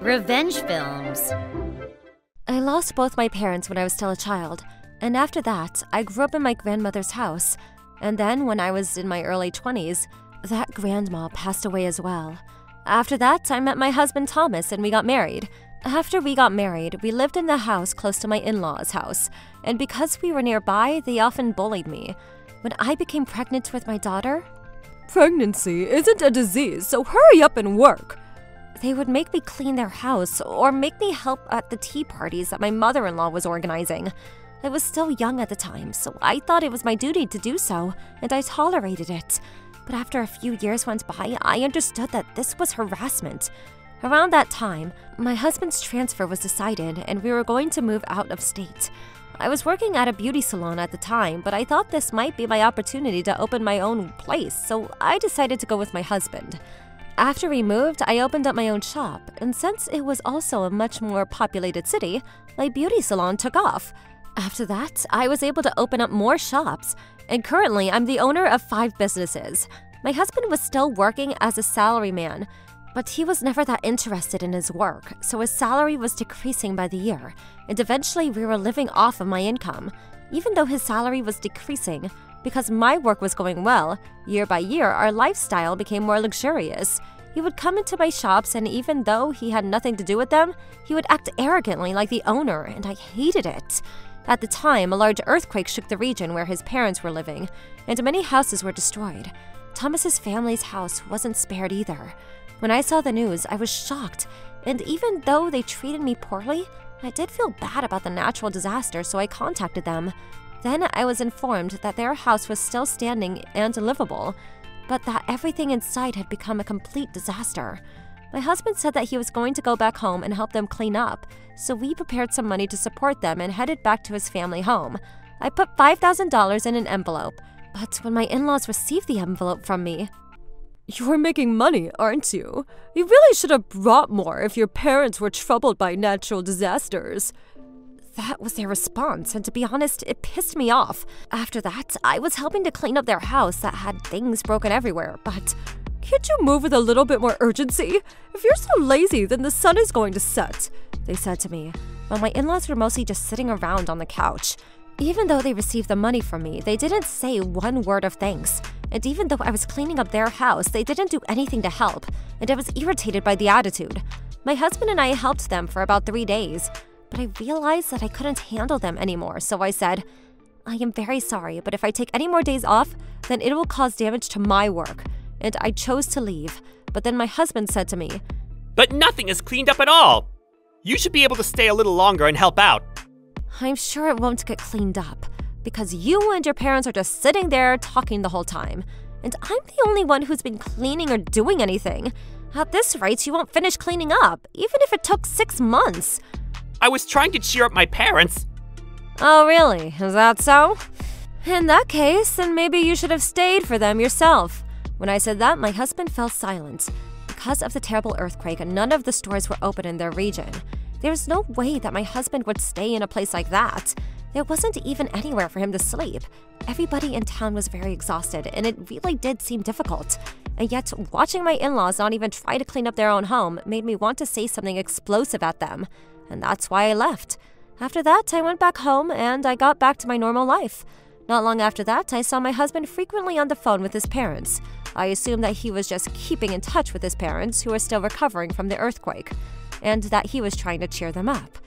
Revenge films. I lost both my parents when I was still a child, and after that, I grew up in my grandmother's house. And then, when I was in my early 20s, that grandma passed away as well. After that, I met my husband Thomas and we got married. After we got married, we lived in the house close to my in-laws' house, and because we were nearby, they often bullied me. When I became pregnant with my daughter, "Pregnancy isn't a disease, so hurry up and work," they would make me clean their house or make me help at the tea parties that my mother-in-law was organizing. I was still young at the time, so I thought it was my duty to do so, and I tolerated it. But after a few years went by, I understood that this was harassment. Around that time, my husband's transfer was decided and we were going to move out of state. I was working at a beauty salon at the time, but I thought this might be my opportunity to open my own place, so I decided to go with my husband. After we moved, I opened up my own shop, and since it was also a much more populated city, my beauty salon took off. After that, I was able to open up more shops, and currently I'm the owner of 5 businesses. My husband was still working as a salaryman, but he was never that interested in his work, so his salary was decreasing by the year, and eventually we were living off of my income. Even though his salary was decreasing, because my work was going well, year by year our lifestyle became more luxurious. He would come into my shops, and even though he had nothing to do with them, he would act arrogantly like the owner, and I hated it. At the time, a large earthquake shook the region where his parents were living, and many houses were destroyed. Thomas's family's house wasn't spared either. When I saw the news, I was shocked, and even though they treated me poorly, I did feel bad about the natural disaster, so I contacted them. Then I was informed that their house was still standing and livable, but that everything inside had become a complete disaster. My husband said that he was going to go back home and help them clean up, so we prepared some money to support them and headed back to his family home. I put $5,000 in an envelope, but when my in-laws received the envelope from me, "You're making money, aren't you? You really should have brought more if your parents were troubled by natural disasters." that was their response, and to be honest, it pissed me off. After that, I was helping to clean up their house that had things broken everywhere, but "Can't you move with a little bit more urgency? If you're so lazy, then the sun is going to set," they said to me, while my in-laws were mostly just sitting around on the couch. Even though they received the money from me, they didn't say one word of thanks. And even though I was cleaning up their house, they didn't do anything to help, and I was irritated by the attitude. My husband and I helped them for about 3 days, but I realized that I couldn't handle them anymore, so I said, "I am very sorry, but if I take any more days off, then it will cause damage to my work," and I chose to leave. But then my husband said to me, "But nothing is cleaned up at all! You should be able to stay a little longer and help out." "I'm sure it won't get cleaned up, because you and your parents are just sitting there talking the whole time, and I'm the only one who's been cleaning or doing anything. At this rate, you won't finish cleaning up, even if it took 6 months. I was trying to cheer up my parents. "Oh, really? Is that so? In that case, then maybe you should have stayed for them yourself." When I said that, my husband fell silent. Because of the terrible earthquake, none of the stores were open in their region. There's no way that my husband would stay in a place like that. There wasn't even anywhere for him to sleep. Everybody in town was very exhausted, and it really did seem difficult. And yet, watching my in-laws not even try to clean up their own home made me want to say something explosive at them. And that's why I left. After that, I went back home, and I got back to my normal life. Not long after that, I saw my husband frequently on the phone with his parents. I assumed that he was just keeping in touch with his parents, who were still recovering from the earthquake, and that he was trying to cheer them up.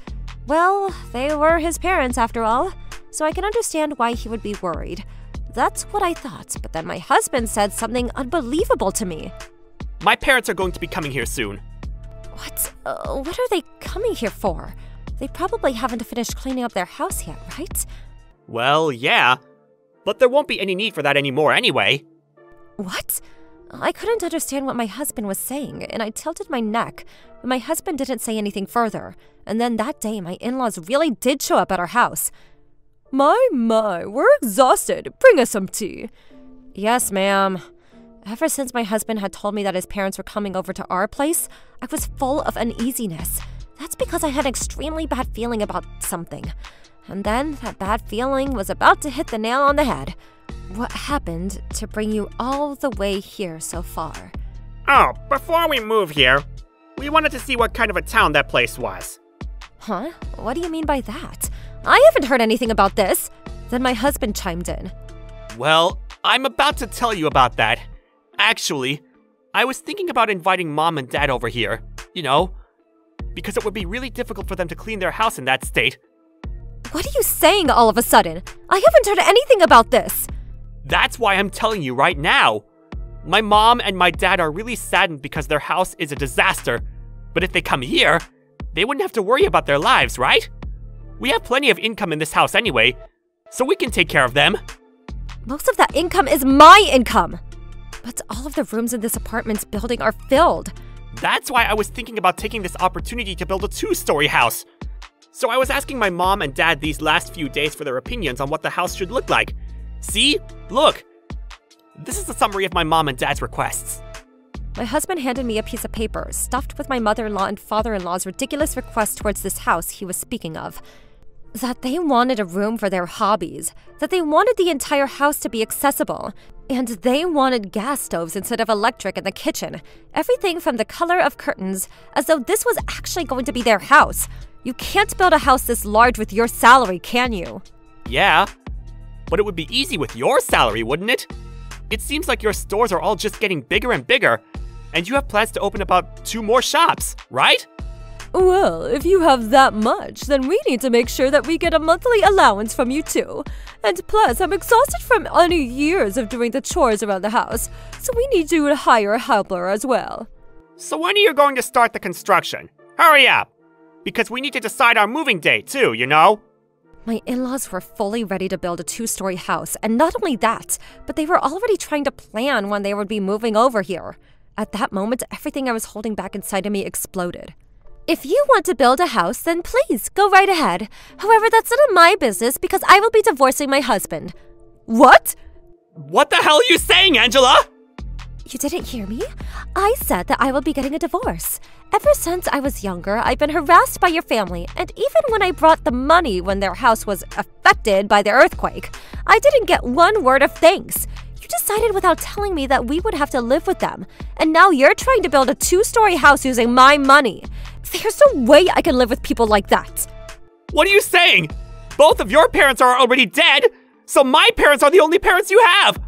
Well, they were his parents after all, so I can understand why he would be worried. That's what I thought, but then my husband said something unbelievable to me. My parents are going to be coming here soon. What? What are they coming here for? They probably haven't finished cleaning up their house yet, right? Well, yeah, but there won't be any need for that anymore anyway. What? I couldn't understand what my husband was saying, and I tilted my neck, but my husband didn't say anything further. And then that day, my in-laws really did show up at our house. My, we're exhausted. Bring us some tea." "Yes, ma'am." Ever since my husband had told me that his parents were coming over to our place, I was full of uneasiness. That's because I had an extremely bad feeling about something. And then that bad feeling was about to hit the nail on the head. What happened to bring you all the way here so far? Oh, before we move here, We wanted to see what kind of a town that place was. Huh? What do you mean by that? I haven't heard anything about this. Then my husband chimed in. Well, I'm about to tell you about that. Actually, I was thinking about inviting Mom and Dad over here, because it would be really difficult for them to clean their house in that state. What are you saying all of a sudden? I haven't heard anything about this. That's why I'm telling you right now. My mom and my dad are really saddened because their house is a disaster. But if they come here, they wouldn't have to worry about their lives, right? We have plenty of income in this house anyway, so we can take care of them. Most of that income is my income. But all of the rooms in this apartment building are filled. That's why I was thinking about taking this opportunity to build a 2-story house. So I was asking my mom and dad these last few days for their opinions on what the house should look like. See? Look. This is the summary of my mom and dad's requests. My husband handed me a piece of paper stuffed with my mother-in-law and father-in-law's ridiculous request towards this house he was speaking of. That they wanted a room for their hobbies, that they wanted the entire house to be accessible, and they wanted gas stoves instead of electric in the kitchen. Everything from the color of curtains, as though this was actually going to be their house. You can't build a house this large with your salary, can you? Yeah, but it would be easy with your salary, wouldn't it? It seems like your stores are all just getting bigger and bigger, and you have plans to open about 2 more shops, right? Well, if you have that much, then we need to make sure that we get a monthly allowance from you too. And plus, I'm exhausted from many years of doing the chores around the house, so we need you to hire a helper as well. So when are you going to start the construction? Hurry up! Because we need to decide our moving date too, My in-laws were fully ready to build a 2-story house, and not only that, but they were already trying to plan when they would be moving over here. At that moment, everything I was holding back inside of me exploded. If you want to build a house, then please, go right ahead. However, that's none of my business because I will be divorcing my husband. What? What the hell are you saying, Angela? You didn't hear me? I said that I will be getting a divorce. Ever since I was younger, I've been harassed by your family, and even when I brought the money when their house was affected by the earthquake, I didn't get one word of thanks. You decided without telling me that we would have to live with them, and now you're trying to build a 2-story house using my money. There's no way I can live with people like that. What are you saying? Both of your parents are already dead, so my parents are the only parents you have.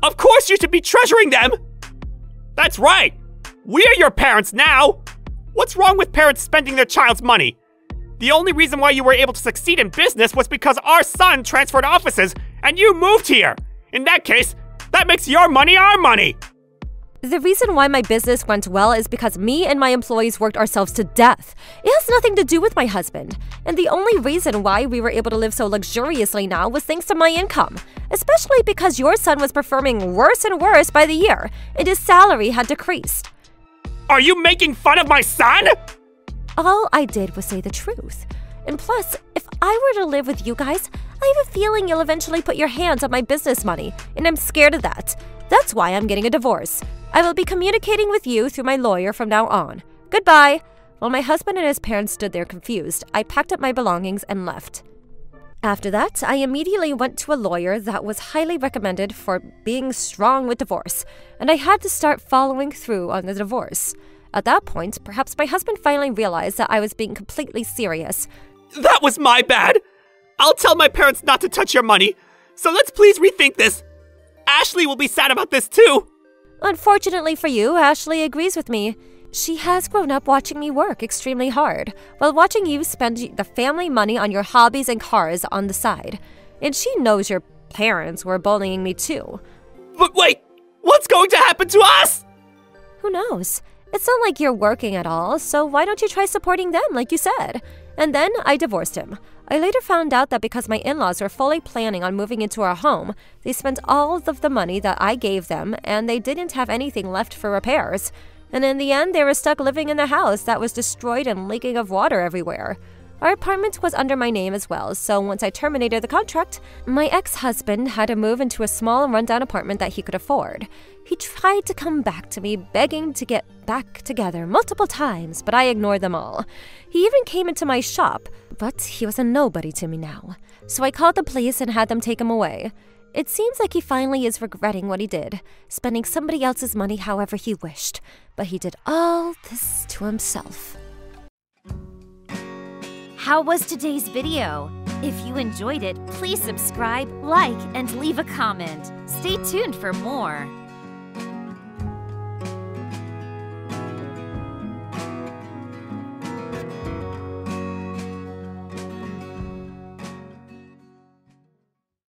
Of course you should be treasuring them. That's right. We're your parents now. What's wrong with parents spending their child's money? The only reason why you were able to succeed in business was because our son transferred offices and you moved here. In that case, that makes your money our money. The reason why my business went well is because me and my employees worked ourselves to death. It has nothing to do with my husband. And the only reason why we were able to live so luxuriously now was thanks to my income. Especially because your son was performing worse and worse by the year, and his salary had decreased. Are you making fun of my son? All I did was say the truth. And plus, if I were to live with you guys, I have a feeling you'll eventually put your hands on my business money, and I'm scared of that. That's why I'm getting a divorce. I will be communicating with you through my lawyer from now on. Goodbye. While my husband and his parents stood there confused, I packed up my belongings and left. After that, I immediately went to a lawyer that was highly recommended for being strong with divorce, and I had to start following through on the divorce. At that point, perhaps my husband finally realized that I was being completely serious. That was my bad. I'll tell my parents not to touch your money, so let's please rethink this. Ashley will be sad about this too. Unfortunately for you, Ashley agrees with me. She has grown up watching me work extremely hard, while watching you spend the family money on your hobbies and cars on the side. And she knows your parents were bullying me too. But wait, what's going to happen to us? Who knows? It's not like you're working at all, so why don't you try supporting them like you said? And then I divorced him. I later found out that because my in-laws were fully planning on moving into our home, they spent all of the money that I gave them and they didn't have anything left for repairs. And in the end, they were stuck living in a house that was destroyed and leaking of water everywhere. Our apartment was under my name as well, so once I terminated the contract, my ex-husband had to move into a small rundown apartment that he could afford. He tried to come back to me, begging to get back together multiple times, but I ignored them all. He even came into my shop, but he was a nobody to me now. So I called the police and had them take him away. It seems like he finally is regretting what he did, spending somebody else's money however he wished, but he did all this to himself. How was today's video? If you enjoyed it, please subscribe, like, and leave a comment. Stay tuned for more.